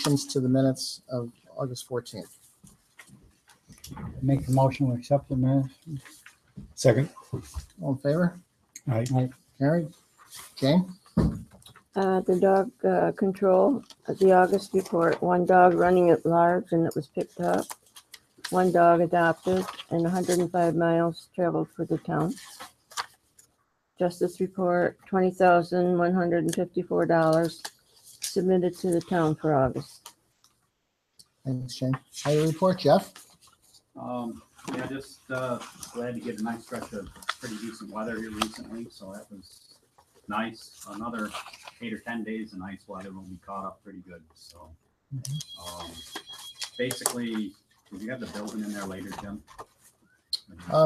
to the minutes of August 14th. Make a motion to accept the minutes. Second. All in favor? Aye. Carried. Jane? The dog control, the August report, one dog running at large and it was picked up. One dog adopted and 105 miles traveled for the town. Justice report, $20,154 submitted to the town for August. Thanks, Jane. Highway report, Jeff? Yeah, just glad to get a nice stretch of pretty decent weather here recently, so that was nice. Another 8 or 10 days of nice weather will be caught up pretty good. So basically, do you have the building in there later, Jim?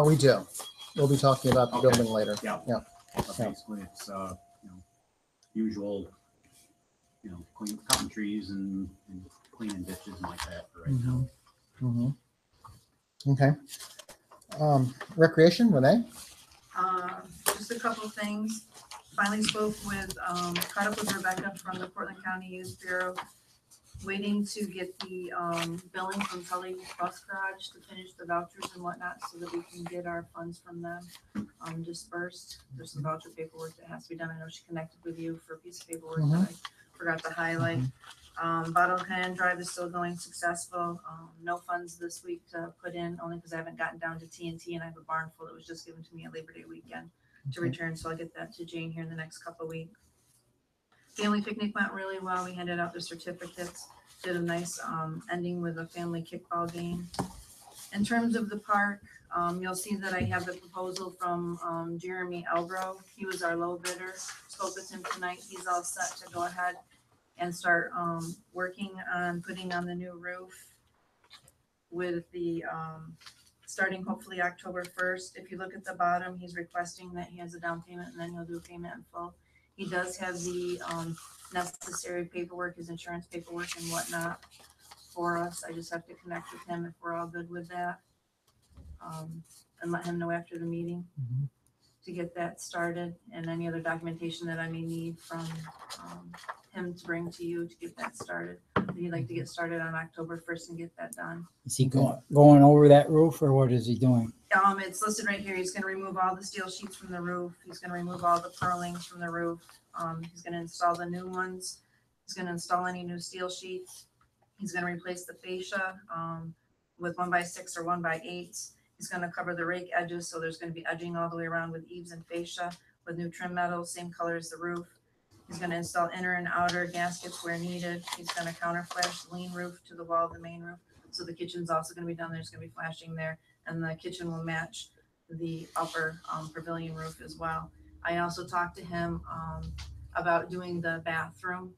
We do. We'll be talking about the building later. Yeah. But basically, it's usual, cutting trees and cleaning ditches and like that for right now. Okay. Recreation, Renee? Just a couple things. Finally spoke with, caught up with Rebecca from the Portland County Youth Bureau, waiting to get the billing from Tully Bus Garage to finish the vouchers and whatnot so that we can get our funds from them dispersed. There's some voucher paperwork that has to be done. I know she connected with you for a piece of paperwork that I forgot to highlight. Bottle Can Drive is still going successful. No funds this week to put in, only because I haven't gotten down to TNT and I have a barn full that was just given to me at Labor Day weekend to return. So I'll get that to Jane here in the next couple of weeks. Family picnic went really well. We handed out the certificates, did a nice ending with a family kickball game. In terms of the park, you'll see that I have the proposal from Jeremy Elbro. He was our low bidder. Spoke with him tonight. He's all set to go ahead and start working on putting on the new roof with the starting hopefully October 1st. If you look at the bottom, he's requesting that he has a down payment and then he'll do a payment in full. He does have the necessary paperwork, his insurance paperwork and whatnot for us. I just have to connect with him if we're all good with that and let him know after the meeting to get that started, and any other documentation that I may need from him to bring to you to get that started. He'd like to get started on October 1st and get that done. Is he going over that roof or what is he doing? It's listed right here. He's going to remove all the steel sheets from the roof. He's going to remove all the purlings from the roof. He's going to install the new ones. He's going to install any new steel sheets. He's going to replace the fascia with 1x6 or 1x8s. He's going to cover the rake edges, so there's going to be edging all the way around with eaves and fascia with new trim metals, same color as the roof. He's going to install inner and outer gaskets where needed. He's going to counter flash the lean roof to the wall of the main roof. So the kitchen's also going to be done. There's going to be flashing there, and the kitchen will match the upper pavilion roof as well. I also talked to him about doing the bathroom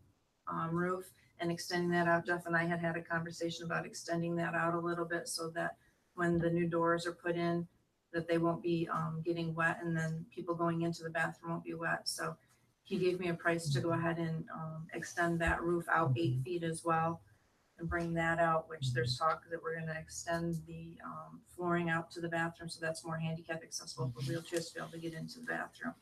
roof and extending that out. Jeff and I had a conversation about extending that out a little bit so that when the new doors are put in, that they won't be getting wet, and then people going into the bathroom won't be wet. So he gave me a price to go ahead and extend that roof out 8 feet as well and bring that out, which there's talk that we're going to extend the flooring out to the bathroom, so that's more handicap accessible for wheelchairs to be able to get into the bathroom.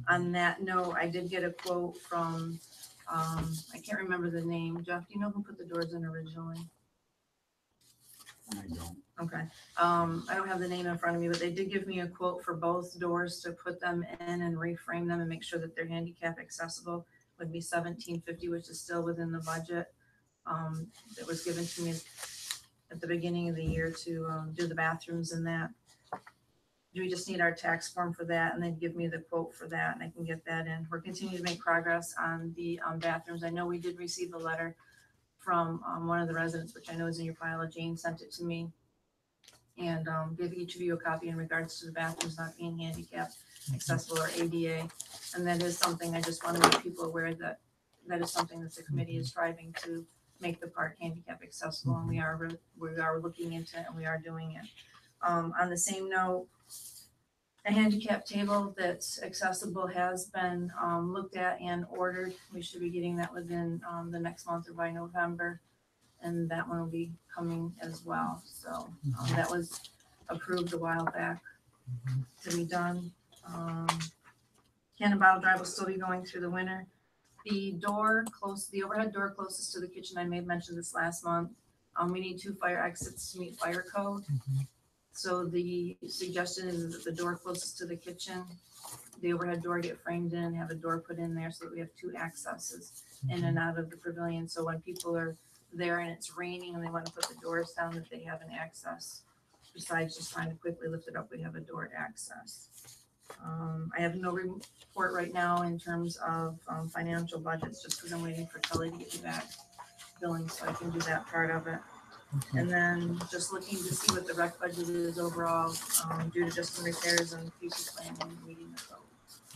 On that note, I did get a quote from, I can't remember the name. Jeff, do you know who put the doors in originally? I don't. Okay. I don't have the name in front of me, but they did give me a quote for both doors to put them in and reframe them and make sure that they're handicap accessible. Would be $1,750, which is still within the budget that was given to me at the beginning of the year to do the bathrooms and that. We just need our tax form for that, and they'd give me the quote for that, and I can get that in. We're continuing to make progress on the bathrooms. I know we did receive a letter from one of the residents, which I know is in your file. Jane sent it to me, and give each of you a copy in regards to the bathrooms not being handicap accessible or ADA. And that is something I just want to make people aware that that is something that the committee is striving to make the park handicap accessible, and we are looking into it and we are doing it. On the same note, a handicap table that's accessible has been looked at and ordered. We should be getting that within the next month or by November, and that one will be coming as well. So that was approved a while back to be done. Cannon Bottle Drive will still be going through the winter. The overhead door closest to the kitchen, I may have mentioned this last month. We need 2 fire exits to meet fire code. So the suggestion is that the door closest to the kitchen, the overhead door get framed in, have a door put in there so that we have 2 accesses in and out of the pavilion. So when people are there and it's raining and they want to put the doors down, that they have an access. Besides just trying to quickly lift it up, we have a door access. I have no report right now in terms of financial budgets, just because I'm waiting for Kelly to get me back billing so I can do that part of it. And then just looking to see what the rec budget is overall, due to just some repairs and future planning and meeting the code.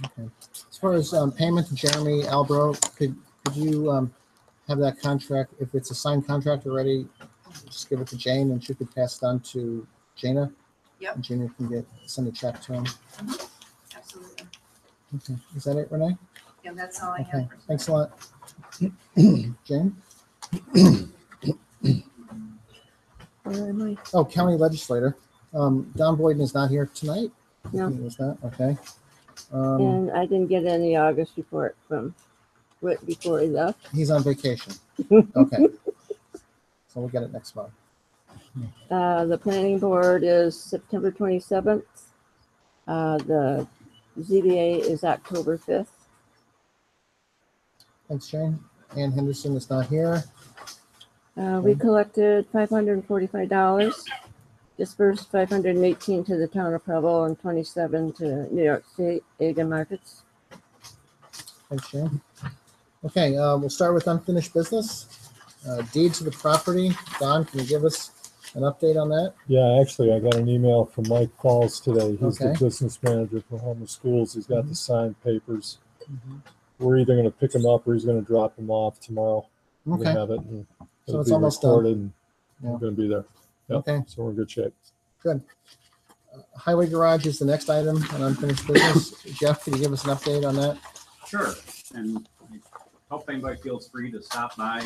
Okay. As far as payment to Jeremy Albro, could you have that contract, if it's a signed contract already, just give it to Jane and she could pass it on to Jana? Yep. And Jana can send a check to him. Absolutely. Okay. Is that it, Renee? Yeah, that's all I Okay. have. Thanks a lot. Jane? Where am I? Oh, county legislator. Don Boyden is not here tonight? No. He was not? Okay. And I didn't get any August report from Whit before he left. He's on vacation. Okay. So we'll get it next month. The planning board is September 27th. The ZBA is October 5th. Thanks, Jane. Ann Henderson is not here. We collected $545, dispersed $518 to the town of Preble and $27 to New York State Egg and Markets. Thanks, Jane. Okay, we'll start with unfinished business. Deeds of the property. Don, can you give us an update on that? Yeah, actually, I got an email from Mike Falls today. He's the Okay. business manager for Homer Schools. He's got the signed papers. We're either going to pick them up or he's going to drop them off tomorrow. We Okay. have it. And So it'll it's be almost done. recorded and Yeah. we're going to be there. Yep. Okay. So we're in good shape. Good. Highway garage is the next item on unfinished business. Jeff, can you give us an update on that? Sure, and I hope anybody feels free to stop by,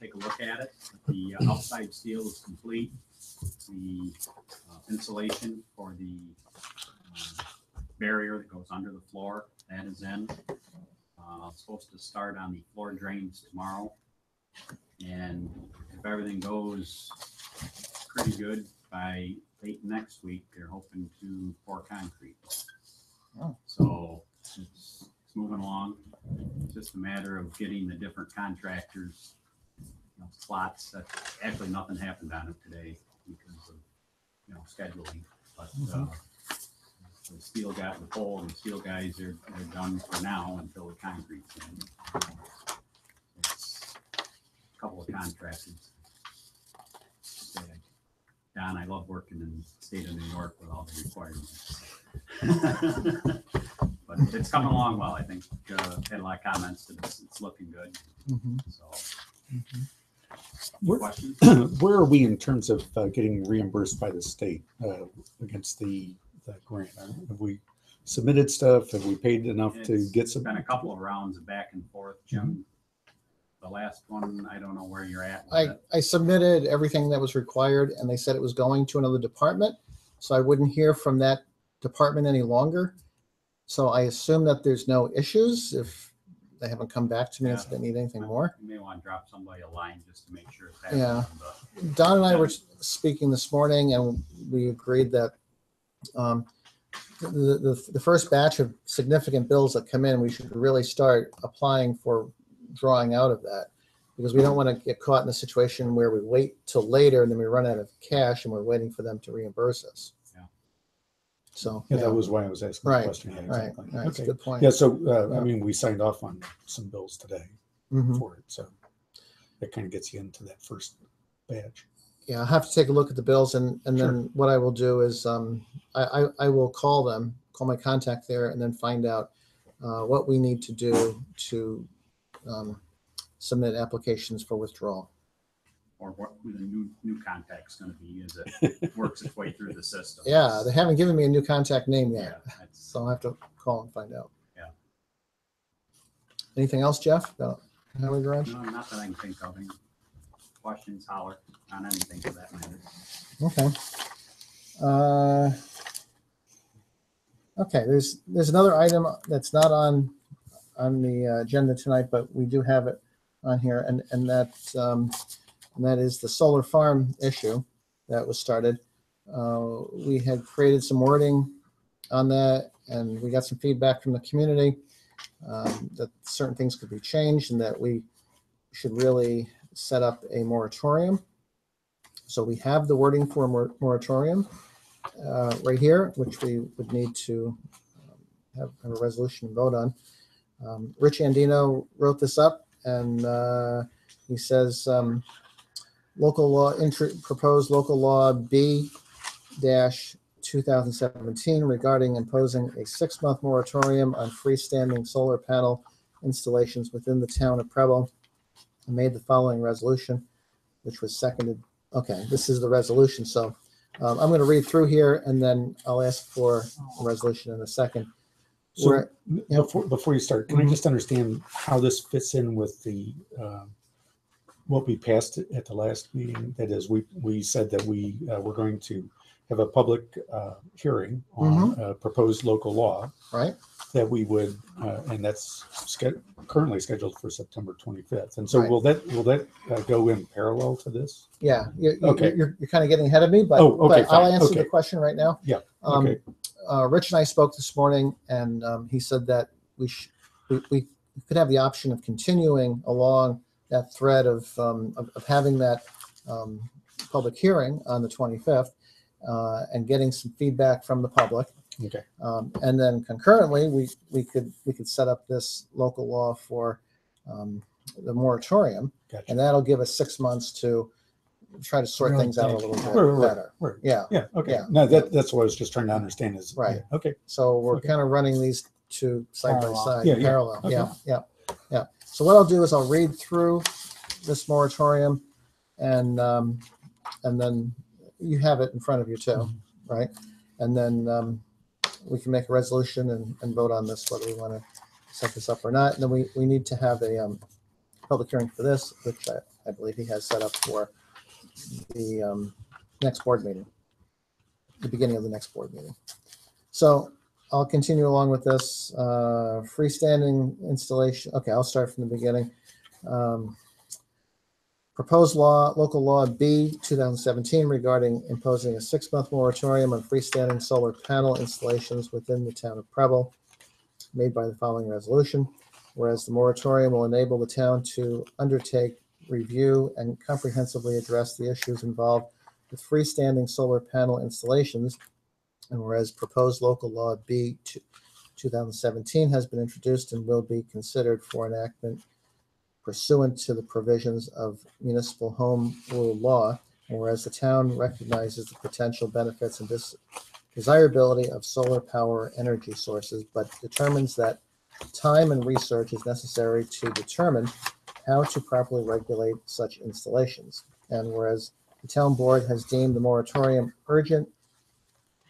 take a look at it. The outside steel is complete. The insulation for the barrier that goes under the floor, that is in. Supposed to start on the floor drains tomorrow. And if everything goes pretty good, by late next week, they're hoping to pour concrete. Oh. So it's moving along. It's just a matter of getting the different contractors, slots. Actually, nothing happened on it today because of, scheduling. But the steel guy, the pole and steel guys, they're done for now until the concrete's in. It's a couple of contractors. Don, I love working in the state of New York with all the requirements. But it's coming along well. I think had a lot of comments that it's looking good. So, Where- questions? Where are we in terms of getting reimbursed by the state against the grant? Have we submitted stuff? Have we paid enough to It's get some? been a couple of rounds of back and forth, Jim. The last one, I don't know where you're at with it. I submitted everything that was required and they said it was going to another department. So I wouldn't hear from that department any longer. So I assume that there's no issues if they haven't come back to me and said they need anything more. You may want to drop somebody a line just to make sure it's Yeah. happening. But Don and I were speaking this morning and we agreed that the first batch of significant bills that come in, we should really start applying for drawing out of that, because we don't want to get caught in a situation where we wait till later and then we run out of cash and we're waiting for them to reimburse us. Yeah. So, Yeah, that was why I was asking Right, the question. Yeah, right, exactly. right. It's a Okay. good point. Yeah, so I mean, we signed off on some bills today Mhm. for it, so that kind of gets you into that first batch. Yeah, I'll have to take a look at the bills and then what I will do is I will call my contact there and then find out what we need to do to submit applications for withdrawal. or what who the new contact's going to be as it works its way through the system. Yeah, they haven't given me a new contact name Yeah, yet, that's, so I'll have to call and find out. Yeah. Anything else, Jeff, about highway garage? no, not that I can think of. Any questions, holler on anything for that matter. Okay. Okay, there's another item that's not on on the agenda tonight, but we do have it on here, and that is the solar farm issue that was started. We had created some wording on that, and we got some feedback from the community that certain things could be changed and that we should really set up a moratorium. So we have the wording for a moratorium right here, which we would need to have a resolution and vote on. Rich Andino wrote this up, and he says local law proposed local law B-2017 regarding imposing a 6-month moratorium on freestanding solar panel installations within the town of Preble, and made the following resolution, which was seconded. Okay, this is the resolution. So I'm going to read through here, and then I'll ask for a resolution in a second. So before you start, can I just understand how this fits in with the what we passed at the last meeting? That is, we said that we were going to have a public hearing on proposed local law, Right. that we would, and that's currently scheduled for September 25th. And so Right. will that go in parallel to this? Yeah, Okay. you're kind of getting ahead of me, but, okay, but I'll fine. answer Okay. the question right now. Yeah. Okay. Rich and I spoke this morning, and he said that we could have the option of continuing along that thread of having that public hearing on the 25th and getting some feedback from the public. Okay. And then concurrently, we could set up this local law for the moratorium, Gotcha. and that'll give us 6 months to try to sort Really things out a think- little bit better. Right. Yeah. Yeah. Okay. Yeah. No, that's what I was just trying to understand is Right. yeah, okay. So we're Okay. kind of running these two side by Parallel. side, Yeah, yeah. parallel. Okay. Yeah. So what I'll do is I'll read through this moratorium, and then you have it in front of you too, right? And then we can make a resolution and vote on this, whether we want to set this up or not. And then we need to have a public hearing for this, which I believe he has set up for the next board meeting, the beginning of the next board meeting. So I'll continue along with this freestanding installation. Okay, I'll start from the beginning. Proposed law, local law B 2017 regarding imposing a 6-month moratorium on freestanding solar panel installations within the town of Preble, made by the following resolution. Whereas the moratorium will enable the town to undertake, review, and comprehensively address the issues involved with freestanding solar panel installations. And whereas proposed local law B 2017 has been introduced and will be considered for enactment pursuant to the provisions of municipal home rule law, and whereas the town recognizes the potential benefits and desirability of solar power energy sources, but determines that time and research is necessary to determine how to properly regulate such installations. And whereas the town board has deemed the moratorium urgent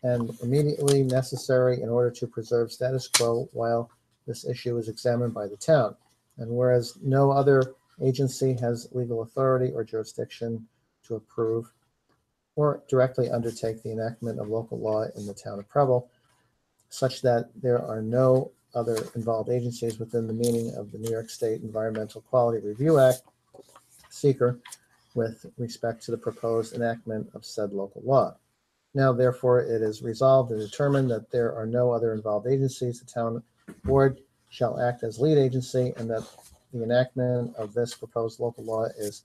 and immediately necessary in order to preserve status quo while this issue is examined by the town. And whereas no other agency has legal authority or jurisdiction to approve or directly undertake the enactment of local law in the town of Preble, such that there are no other involved agencies within the meaning of the New York State Environmental Quality Review Act, SEQR, with respect to the proposed enactment of said local law. Now, therefore, it is resolved and determined that there are no other involved agencies. The town board shall act as lead agency, and that the enactment of this proposed local law is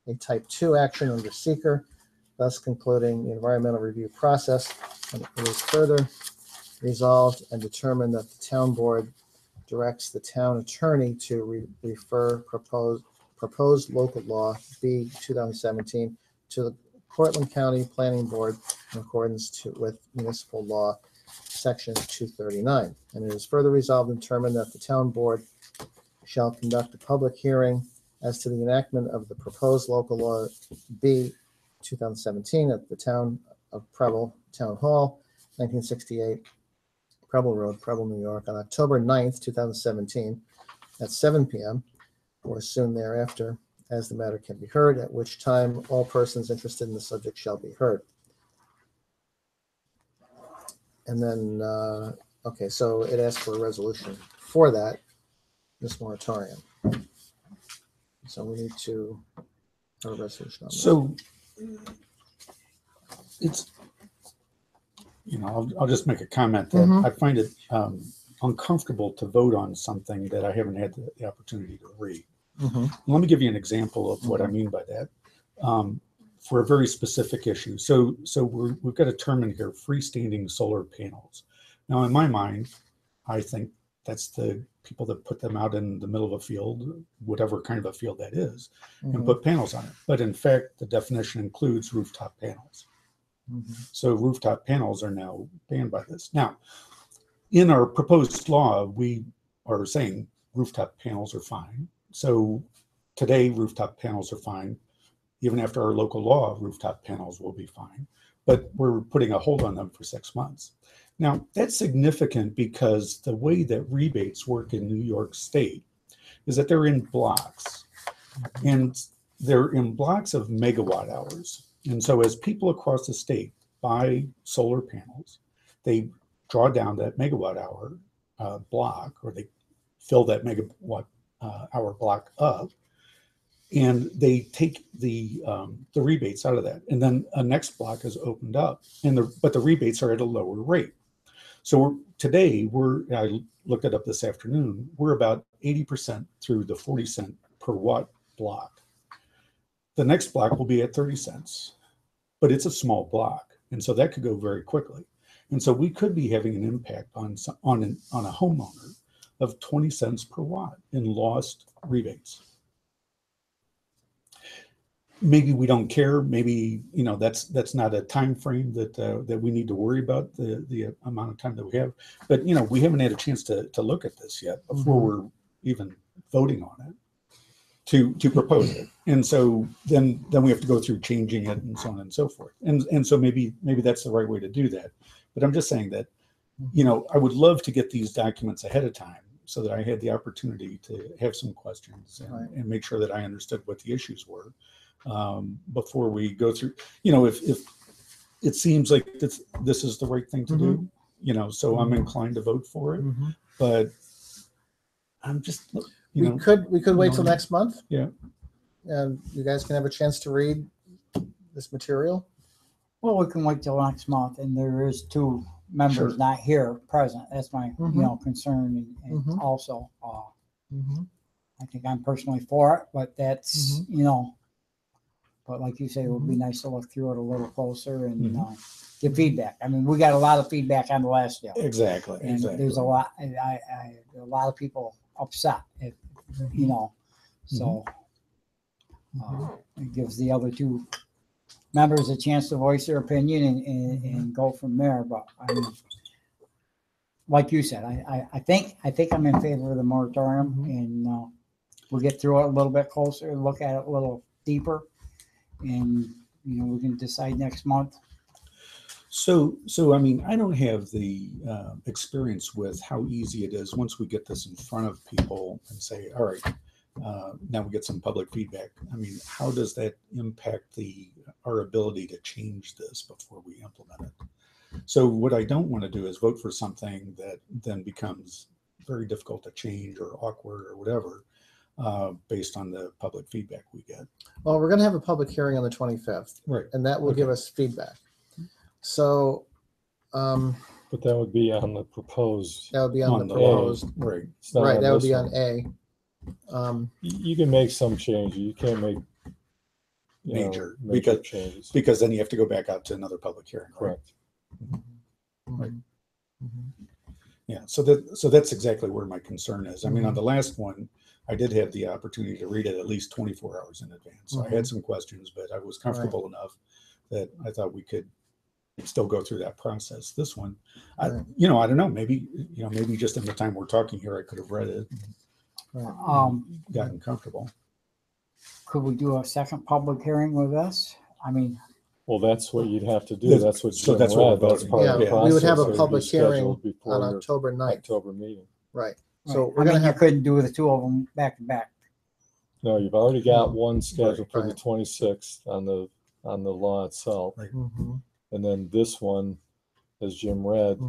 a type 2 action under SEQR, thus concluding the environmental review process. And it is further resolved and determined that the town board directs the town attorney to refer proposed local law B 2017 to the Portland County Planning Board in accordance with municipal law section 239. And it is further resolved and determined that the town board shall conduct a public hearing as to the enactment of the proposed local law B 2017 at the town of Preble Town Hall, 1968 Preble Road, Preble, New York, on October 9th, 2017 at 7 p.m. or soon thereafter, as the matter can be heard, at which time all persons interested in the subject shall be heard. And then, okay, so it asks for a resolution for that. this moratorium. So we need to have a resolution on that. So it's, I'll just make a comment that Mhm. I find it uncomfortable to vote on something that I haven't had the opportunity to read. Mhm. Let me give you an example of what I mean by that, for a very specific issue. So we've got a term in here, freestanding solar panels. Now, in my mind, I think that's the people that put them out in the middle of a field, whatever kind of a field that is, and Mhm. put panels on it. But in fact, the definition includes rooftop panels. Mhm. So rooftop panels are now banned by this. Now, in our proposed law, we are saying rooftop panels are fine. So today, rooftop panels are fine. Even after our local law, rooftop panels will be fine. But we're putting a hold on them for 6 months. Now, that's significant because the way that rebates work in New York State is that they're in blocks. And they're in blocks of megawatt hours. And so as people across the state buy solar panels, they draw down that megawatt hour block, or they fill that megawatt hour block up, and they take the rebates out of that. And then a next block is opened up, but the rebates are at a lower rate. So I looked it up this afternoon, we're about 80% through the 40 cent per watt block. The next block will be at 30 cents, but it's a small block. And so that could go very quickly. And so we could be having an impact on a homeowner of 20 cents per watt in lost rebates. Maybe we don't care. Maybe, that's not a time frame that we need to worry about, the amount of time that we have. But, we haven't had a chance to look at this yet before we're even voting on it to propose it. And so then we have to go through changing it and so on and so forth. And so maybe that's the right way to do that. But I'm just saying that, I would love to get these documents ahead of time so that I had the opportunity to have some questions and make sure that I understood what the issues were. Before we go through, if it seems like this is the right thing to do, so I'm inclined to vote for it, but I'm just, We could wait till know, next month. Yeah. And you guys can have a chance to read this material. Well, we can wait till next month, and there is two members Sure. not here present. That's my, Mhm. concern, and Mhm. also, Mhm. I think I'm personally for it, but that's, but like you say, it would be nice to look through it a little closer and get feedback. I mean, we got a lot of feedback on the last deal. Exactly. And there's a lot, a lot of people upset, so it gives the other two members a chance to voice their opinion and go from there. But I mean, like you said, I think I'm in favor of the moratorium, and we'll get through it a little bit closer, look at it a little deeper, and we can decide next month. So I mean, I don't have the experience with how easy it is once we get this in front of people and say, all right, now we get some public feedback. I mean, how does that impact our ability to change this before we implement it? So what I don't want to do is vote for something that then becomes very difficult to change or awkward or whatever, based on the public feedback we get. Well, we're going to have a public hearing on the 25th, Right. and that will give us feedback. So But that would be on the proposed. that would be on the law. proposed. Right. It's not Right, that would this be one. on A. You can make some changes. You can't make Major, major changes. Because then you have to go back out to another public hearing. Right? Correct. Right. Yeah. So that's exactly where my concern is. I mean, on the last one, I did have the opportunity to read it at least 24 hours in advance. So I had some questions, but I was comfortable enough that I thought we could still go through that process. This one, I don't know, maybe just in the time we're talking here, I could have read it, gotten comfortable. Could we do a second public hearing with us? I mean, Well, that's what you'd have to do. That's what So Jim that's what read. we're That's voting. part of the Yeah, process. we would have a It be public scheduled hearing before on your October 9th. October meeting. Right. so So we're I going mean, to you have, couldn't do the two of them back to back. No, you've already got one scheduled for the right. 26th on the law itself, Mhm. and then this one, as Jim read,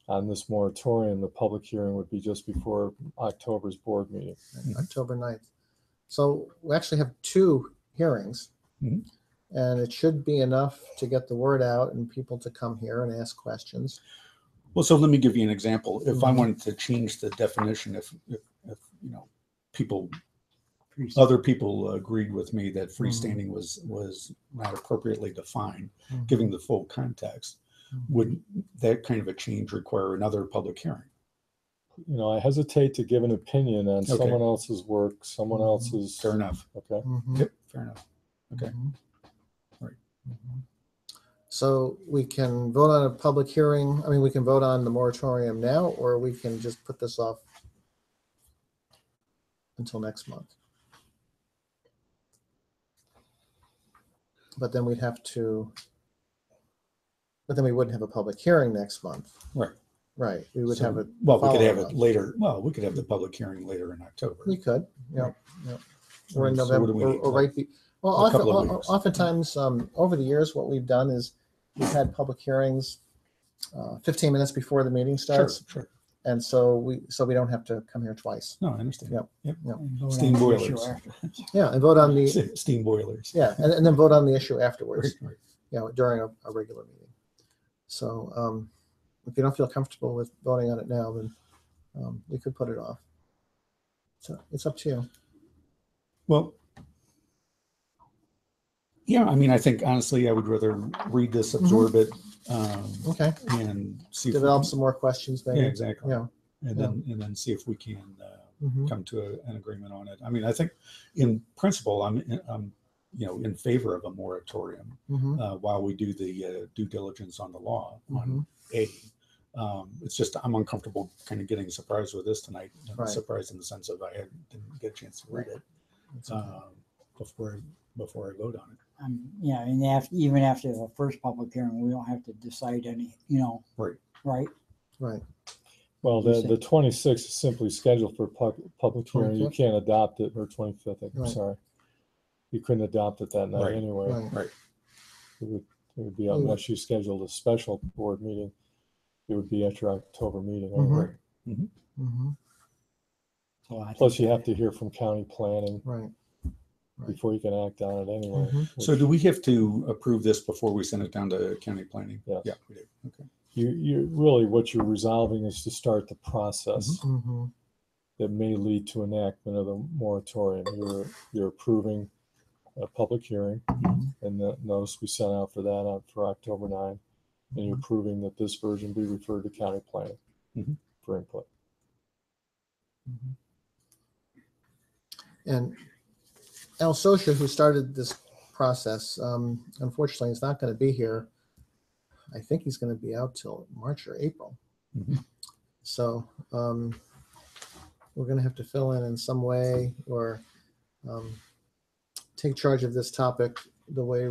on this moratorium, the public hearing would be just before October's board meeting. October 9th. So we actually have 2 hearings. Mhm. And it should be enough to get the word out and people to come here and ask questions. Well, so let me give you an example. If I Mhm. wanted to change the definition, if people, other people agreed with me that freestanding was not appropriately defined, giving the full context, would that kind of a change require another public hearing? I hesitate to give an opinion on Okay. someone else's work, someone Mhm. else's. Fair enough. Okay. Mhm. Yep, fair enough. Okay. Mhm. Right. Mhm. So we can vote on a public hearing. I mean, we can vote on the moratorium now, or we can just put this off until next month. But then we wouldn't have a public hearing next month. Right. Right. We would So, have it. well, we could have following it month. later. Well, we could have the public hearing later in October. We could, yeah. Or in So what November, do we need, or like right. Well, a couple of weeks? oftentimes, over the years, what we've done is we've had public hearings 15 minutes before the meeting starts. Sure. And so we don't have to come here twice. No, I understand. Yep. Yep. And vote on Steam the boilers. issue after. Yeah, and vote on the, Steam boilers. yeah, and then vote on the issue afterwards, Right. during a regular meeting. So if you don't feel comfortable with voting on it now, then we could put it off. So it's up to you. Well, yeah, I mean, I think honestly, I would rather read this, absorb it, Okay, and see if we develop can- some more questions maybe. Yeah, exactly. Yeah. And then see if we can Mhm. come to an agreement on it. I mean, I think in principle, I'm in favor of a moratorium Mhm. while we do the due diligence on the law on Mhm. A. It's just I'm uncomfortable kind of getting surprised with this tonight. Right. Surprised in the sense of didn't get a chance to read it It's okay. before I vote on it. Yeah, and even after the first public hearing, we don't have to decide any, Right. right? Right. Well, You the 26th is simply scheduled for public hearing. You 25th? can't adopt it, or 25th, I'm Right. sorry. You couldn't adopt it that night Right. anyway. Right. It would be, unless you scheduled a special board meeting, it would be at your October meeting. Mhm. anyway. Mhm. So I Plus, think you have to hear from county planning Right. Right. before you can act on it anyway. Mhm. So do we have to approve this before we send it down to county planning? Yes. Yeah, we do. Okay. You really, what you're resolving is to start the process Mhm. that may lead to enactment of the moratorium. You're approving a public hearing, and the notice we sent out for that for October 9, and you're approving that this version be referred to county planning Mhm. for input. And Al Socia, who started this process, unfortunately is not going to be here. I think he's going to be out till March or April. Mhm. So we're going to have to fill in some way, or take charge of this topic the way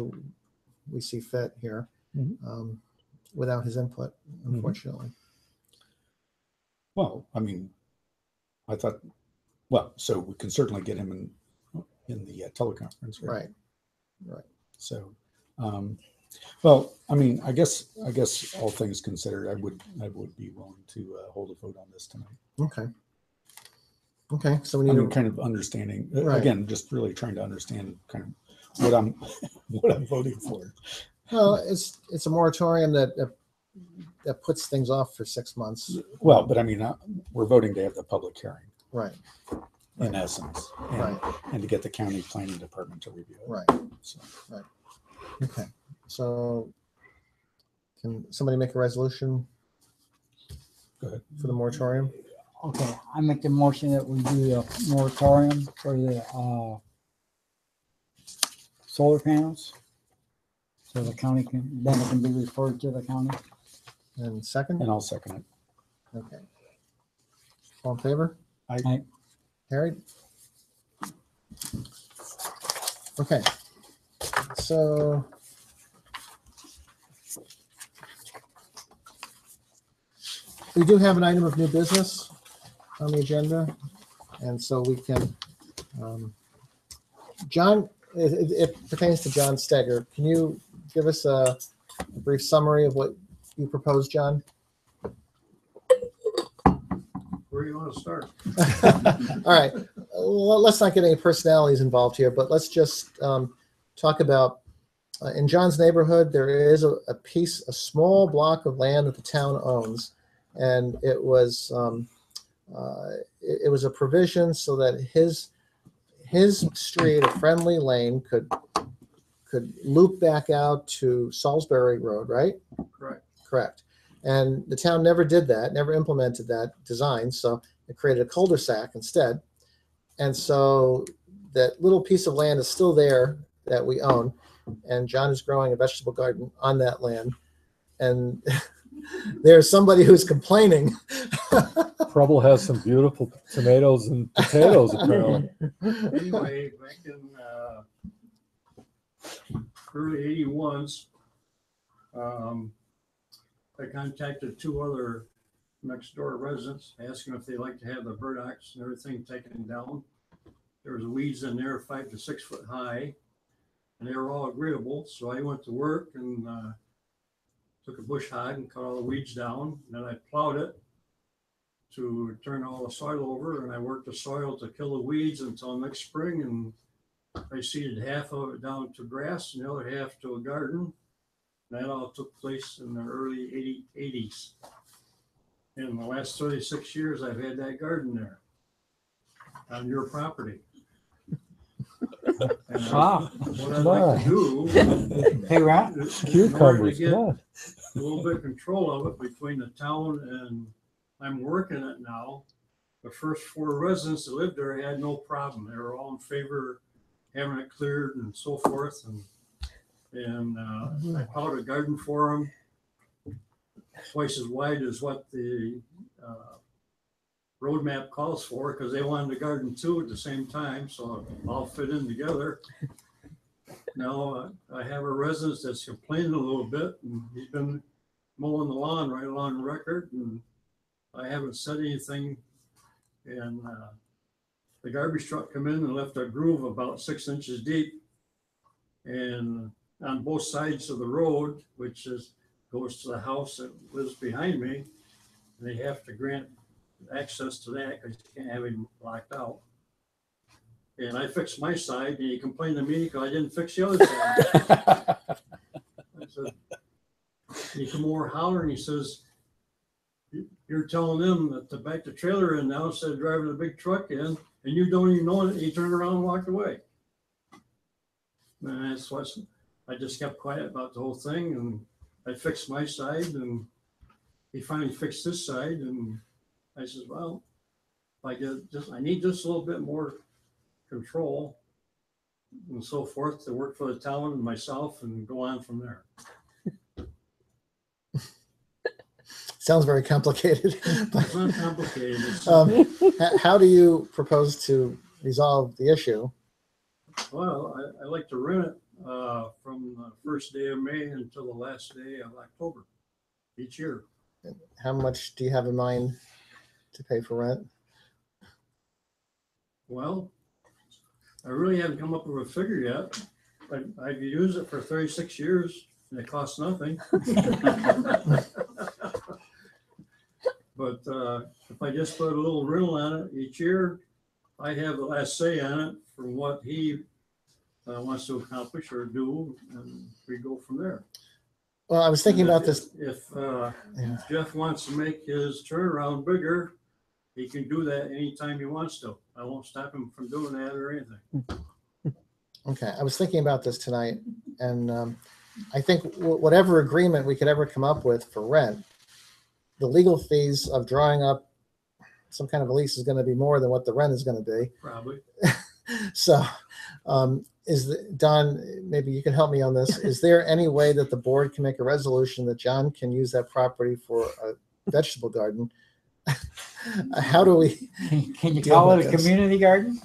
we see fit here, Mhm. without his input, unfortunately. Well, I mean, I thought, so we can certainly get him in the teleconference, right? Right. So, well, I mean, I guess all things considered, I would be willing to hold a vote on this tonight. Okay. So we I need mean, to, kind of understanding Right. again, just really trying to understand kind of what I'm what I'm voting for. well, it's a moratorium that puts things off for 6 months. Well, but I mean, we're voting to have the public hearing Right. in essence, and, Right. and to get the county planning department to review it. Right. So, Okay. So can somebody make a resolution go ahead. for the moratorium? Okay, I make the motion that we do the moratorium for the solar panels. So the county then it can be referred to the county. And second? And I'll second it. Okay. All in favor? Aye. Carried? Okay. So we do have an item of new business on the agenda, and so we can, John, it pertains to John Steger. Can you give us a brief summary of what you proposed, John? you want to start? All right, well, let's not get any personalities involved here, but let's just talk about, in John's neighborhood, there is a small block of land that the town owns. And it was a provision so that his street, a friendly lane, could loop back out to Salisbury Road, right? Correct. Correct. And the town never did that, never implemented that design, so it created a cul-de-sac instead. And so that little piece of land is still there that we own, and John is growing a vegetable garden on that land. And there's somebody who's complaining. Preble has some beautiful tomatoes and potatoes, apparently. Anyway, back in early 81s, I contacted 2 other next door residents, asking if they'd like to have the burdocks and everything taken down. There was weeds in there 5 to 6 foot high, and they were all agreeable. So I went to work and took a bush hog and cut all the weeds down. And then I plowed it to turn all the soil over, and I worked the soil to kill the weeds until next spring. And I seeded half of it down to grass and the other half to a garden. That all took place in the early 80s. In the last 36 years, I've had that garden there on your property. And Wow. what I'd like to do Hey, Ron, is in order to Cucumbers, get come on. a little bit of control of it between the town and I'm working it now. The first 4 residents that lived there had no problem. They were all in favor of having it cleared and so forth. And I plowed a garden for them twice as wide as what the roadmap calls for, because they wanted the garden too at the same time, so it all fit in together. Now I have a resident that's complaining a little bit, and he's been mowing the lawn right along the record, and I haven't said anything. And the garbage truck come in and left a groove about 6 inches deep, and on both sides of the road, which goes to the house that lives behind me, and they have to grant access to that because you can't have him locked out. And I fixed my side, and he complained to me because I didn't fix the other side. I said, he come over hollering, he says, "You're telling them that to back the trailer in now instead of driving the big truck in, and you don't even know it." He turned around and walked away. And that's what I just kept quiet about the whole thing, and I fixed my side, and he finally fixed his side, and I said, "Well, I need just a little bit more control and so forth to work for the town and myself and go on from there." Sounds very complicated. It's not complicated. It's, How do you propose to resolve the issue? well, I like to rent it from the first day of May until the last day of October each year. How much do you have in mind to pay for rent? Well, I really haven't come up with a figure yet. I've used it for 36 years and it costs nothing. But if I just put a little rental on it each year, I have the last say on it from what he wants to accomplish or do, and we go from there. Well, I was thinking about this. If Yeah. Jeff wants to make his turnaround bigger, he can do that anytime he wants to. I won't stop him from doing that or anything. Okay, I was thinking about this tonight, and I think whatever agreement we could ever come up with for rent, the legal fees of drawing up some kind of a lease is going to be more than what the rent is going to be. Probably. So, Don, maybe you can help me on this. Is there any way that the board can make a resolution that John can use that property for a vegetable garden? How do we? can you deal call it with a this? community garden?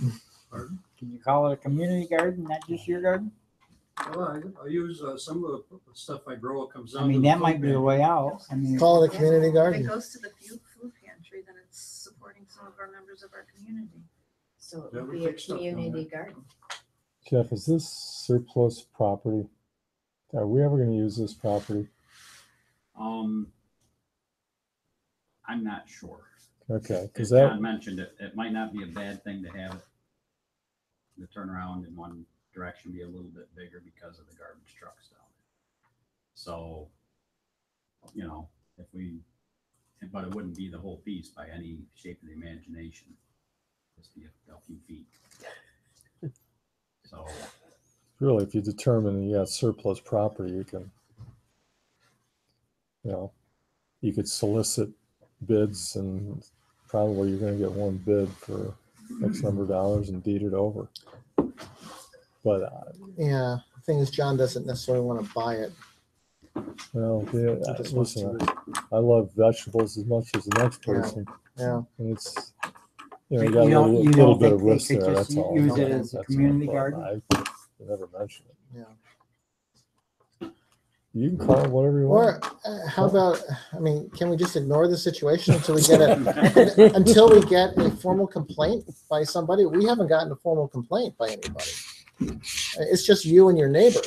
Pardon? Can you call it a community garden, not just your garden? Well, I use some of the stuff I grow. It comes down. I mean, to the that food might be a bank. way out. I mean, Call it a community If garden. it goes to the food pantry, then it's supporting some of our members of our community. So it Yeah, would we be a fix stuff down community garden. Jeff, is this surplus property? Are we ever going to use this property? I'm not sure. Okay, As because John that, mentioned, it might not be a bad thing to have it, the turnaround in one direction be a little bit bigger because of the garbage trucks down there. So, you know, but it wouldn't be the whole piece by any shape of the imagination. Just be a few feet. So, really, if you determine you got surplus property, you can, you know, you could solicit bids and probably you're gonna get one bid for X number of dollars and deed it over. But, Yeah, the thing is, John doesn't necessarily want to buy it. well, yeah, He just wants listen, to, I love vegetables as much as the next Yeah. person. yeah, And it's, you know, You you got a don't- little, you little don't bit think of they risk could there, just that's all. use it as a That's all, community but garden? I never mentioned it. yeah. You can call it whatever you Or want. how about, I mean, can we just ignore the situation until we get it, until we get a formal complaint by somebody? We haven't gotten a formal complaint by anybody. It's just you and your neighbor.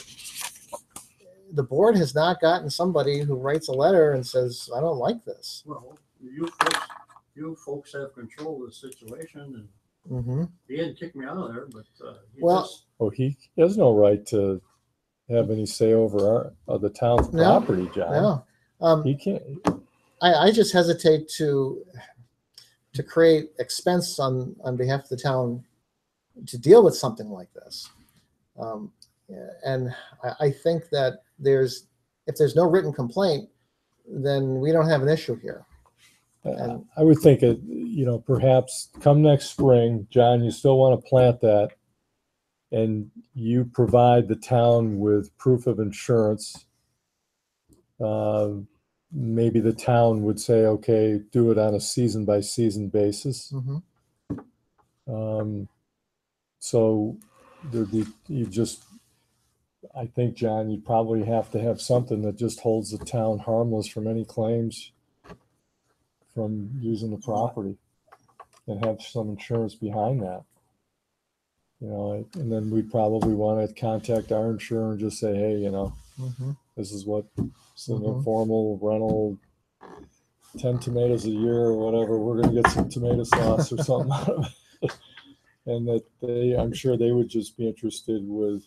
The board has not gotten somebody who writes a letter and says, I don't like this. Well, you folks have control of the situation, and Mm-hmm. he didn't kick me out of there, but he Well, just, Oh, he has no right to have any say over the town's No, property, John. No. He can't, I just hesitate to create expense on behalf of the town to deal with something like this. Yeah, and I think that if there's no written complaint, then we don't have an issue here. And- I would think it, you know, perhaps come next spring, John, you still want to plant that, and you provide the town with proof of insurance. Maybe the town would say, okay, do it on a season by season basis. Mhm. So I think, John, you probably have to have something that just holds the town harmless from any claims from using the property, and have some insurance behind that. You know, and then we probably want to contact our insurer and just say, hey, you know, Mhm. this is what, it's an Mhm. informal rental, 10 tomatoes a year or whatever, we're gonna get some tomato sauce or something out of it. And that I'm sure they would just be interested with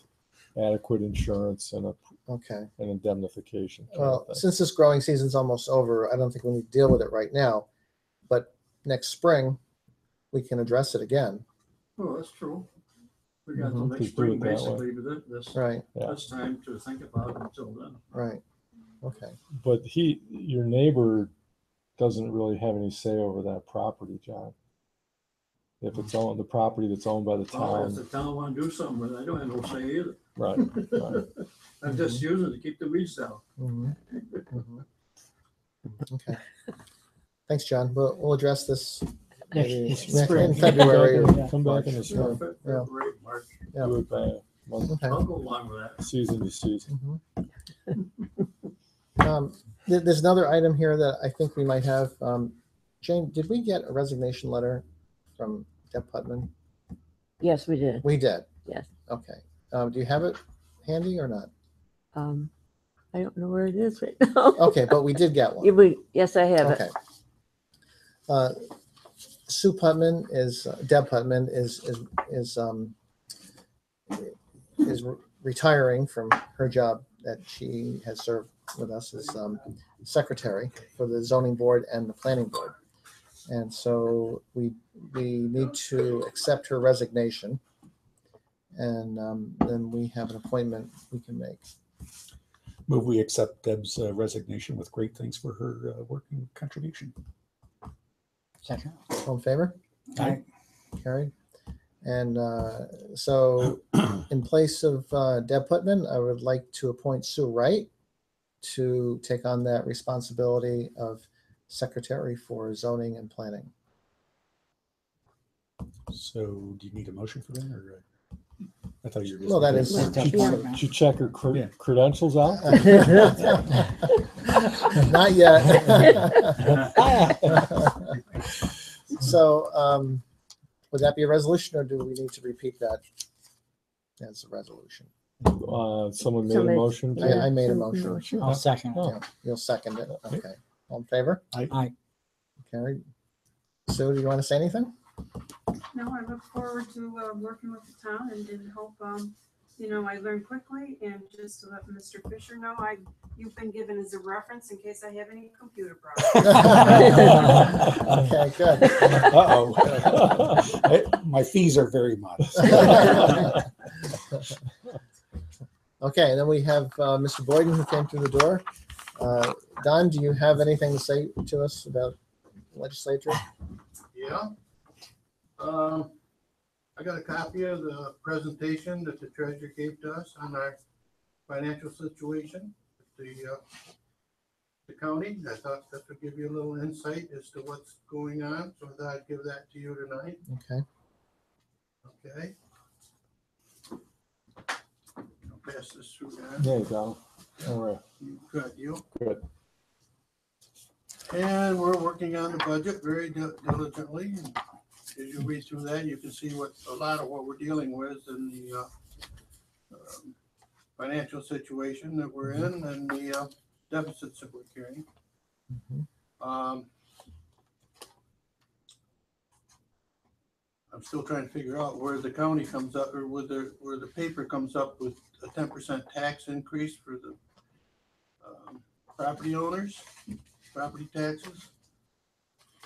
adequate insurance and Okay. an indemnification. kind of Well, thing. since this growing season's almost over, I don't think we need to deal with it right now. But next spring, we can address it again. oh, that's true. We got the Mhm. next Just do spring it that way. basically, but this, Right. Yeah. this time to think about it until then. Right. Okay. But your neighbor doesn't really have any say over that property, John. If it's owned, the property that's owned by the Well, if town, the town want to do something with it, I don't have no say either. right, right. I'm just using it to keep the weeds down. Mhm. Mhm. Okay. Thanks, John. We'll address this maybe Next next- spring. in February. Or, Come back in the Yeah, spring, February, March, Yeah. do it by month, okay. I'll go along with that. season to season. There's another item here that I think we might have. Jane, did we get a resignation letter from Deb Putman? Yes, we did. We did. Yes. Okay. Do you have it handy or not? I don't know where it is right now. Okay, but we did get one. Yes, I have Okay. it. Sue Putman Deb Putman is retiring from her job that she has served with us as secretary for the zoning board and the planning board. And so we need to accept her resignation, and then we have an appointment we can make. Move we accept Deb's resignation with great thanks for her working contribution. Second. All in favor? Aye. Carried. And so in place of Deb Putman, I would like to appoint Sue Wright to take on that responsibility of secretary for zoning and planning. So do you need a motion for that, or I thought you were just. Well, that is. Did you check her Yeah. credentials out? Not yet. So would that be a resolution, or do we need to repeat that as a resolution? Someone made a Somebody- motion. Yeah. I made a Some motion. I'll second. Oh. Yeah, you'll second it. Okay. All in favor? Aye. Carried. Sue, do you want to say anything? No, I look forward to working with the town and hope, I learn quickly, and just to let Mr. Fisher know, you've been given as a reference in case I have any computer problems. Okay, good. Uh-oh. My fees are very modest. Okay, and then we have Mr. Boyden who came through the door. Don, do you have anything to say to us about legislature? Yeah. I got a copy of the presentation that the treasurer gave to us on our financial situation at the county. I thought that would give you a little insight as to what's going on, so I thought I'd give that to you tonight. Okay. Okay. I'll pass this through now. Yeah, Donald. All right. Good, you? Good. And we're working on the budget very diligently. And as you read through that, you can see what a lot of what we're dealing with in the financial situation that we're in and the deficits that we're carrying. I'm still trying to figure out where the county comes up, or where the paper comes up with a 10% tax increase for the property owners, property taxes.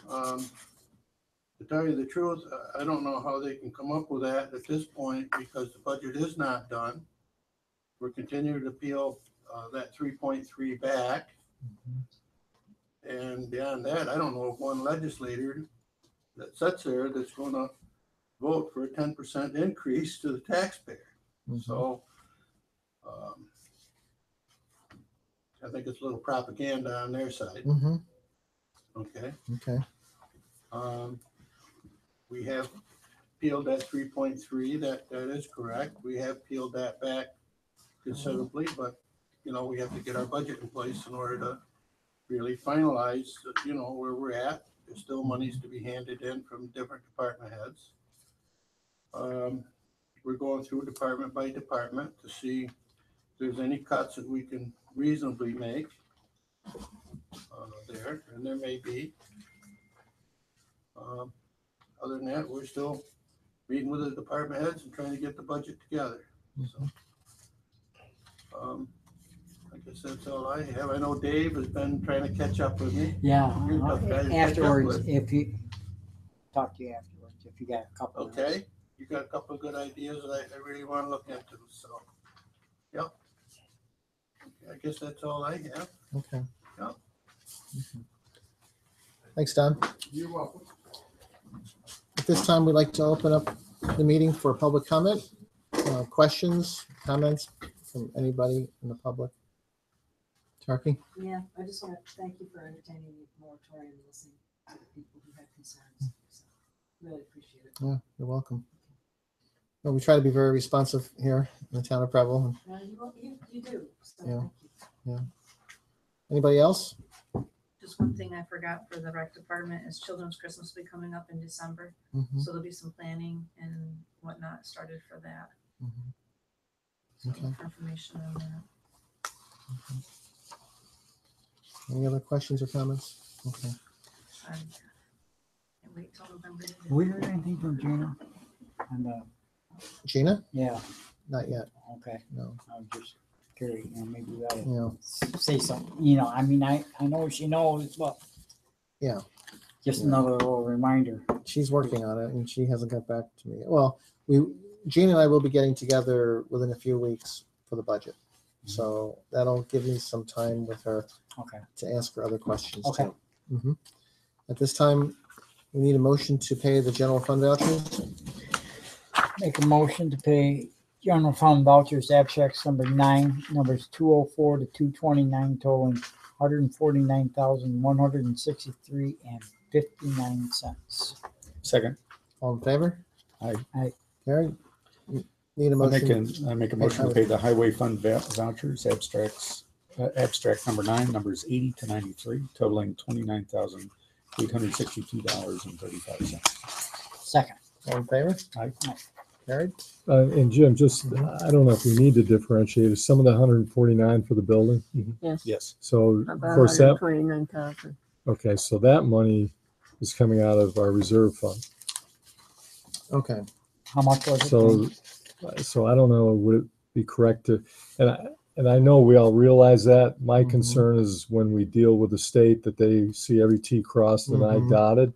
To tell you the truth, I don't know how they can come up with that at this point, because the budget is not done. We're continuing to peel that 3.3 back. And beyond that, I don't know of one legislator that sits there that's going to vote for a 10% increase to the taxpayer. So I think it's a little propaganda on their side. Okay. Okay. We have peeled that 3.3. That is correct. We have peeled that back considerably, but we have to get our budget in place in order to really finalize, where we're at. There's still monies to be handed in from different department heads. We're going through department by department to see if there's any cuts that we can reasonably make there, and there may be. Other than that, we're still meeting with the department heads and trying to get the budget together. So, I guess that's all I have. I know Dave has been trying to catch up with me. Yeah, You're a tough guy to catch up afterwards, with. if you, talk to you afterwards, if you got a couple. of minutes. Okay, you got a couple of good ideas that I really want to look into, so, yep. Okay, I guess that's all I have. Okay. Yep. Thanks, Don. You're welcome. At this time, we'd like to open up the meeting for public comment. Questions, comments from anybody in the public? Turkey? Yeah, I just want to thank you for entertaining the moratorium and listening to the people who had concerns. So, really appreciate it. Yeah, you're welcome. Well, we try to be very responsive here in the town of Preble. You do. So Yeah. thank you. Yeah. Anybody else? Just one thing I forgot for the rec department is Children's Christmas will be coming up in December. Mhm. So there'll be some planning and whatnot started for that. Mhm. So Okay. information on that. Any other questions or comments? Okay. Can't wait till November. to do Have we heard anything from Gina? And, Gina? yeah, Not yet. okay, No. I was just curious, maybe we ought to Yeah. say something, I mean, I know she knows, but. Yeah. Just Yeah. another little reminder. She's working on it and she hasn't got back to me yet. Well, Gina and I will be getting together within a few weeks for the budget. So that'll give me some time with her Okay. to ask her other questions Okay. too. Mhm. At this time, we need a motion to pay the general fund vouchers. Make a motion to pay general fund vouchers abstracts number 9, numbers 204 to 229, totaling $149,163.59. Second, All in favor? Aye. Carried. Need a I make a motion to pay the highway fund vouchers abstracts, abstract number 9, numbers 80 to 93, totaling $29,862.35. Second. All in favor? Aye. Carried. And Jim, just, I don't know if we need to differentiate. Is some of the 149 for the building? Yes. Yes. So of About course that, 129,000. okay, so that money is coming out of our reserve fund. Okay, How much was it? So, Jane? so I don't know, would it be correct to, and I know we all realize that. My Mhm. concern is when we deal with the state that they see every T crossed and I Mhm. dotted.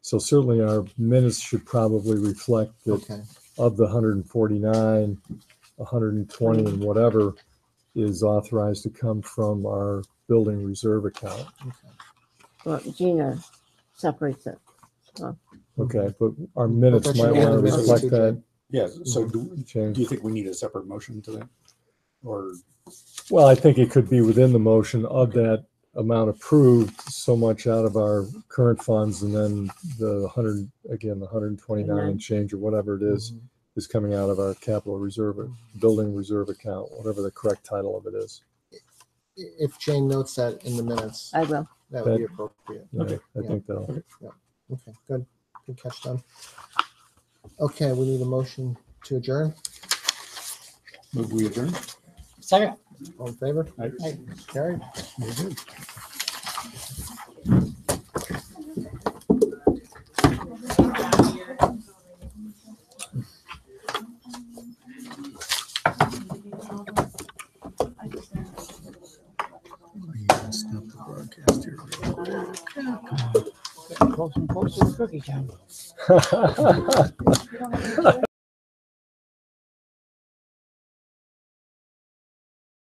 So certainly our minutes should probably reflect that okay, of the 149, 120 and whatever is authorized to come from our building reserve account. Well, Gina separates it. Okay, but our But minutes that might should be in want the to minutes reflect too, that Jane. Yeah, so do change. you think we need a separate motion to that? Or, Well, I think it could be within the motion of that amount approved, so much out of our current funds, and then the 100, again, the 129 and change or whatever it is coming out of our capital reserve, or building reserve account, whatever the correct title of it is. If Jane notes that in the minutes, I will. that would be appropriate. Yeah, Okay. I think that'll. Okay, good. Good catch, Don. Okay, we need a motion to adjourn. move we adjourn? Second. All in favor? Aye. Aye. Carried. Stop the broadcast here. Getting closer and closer to cookie time.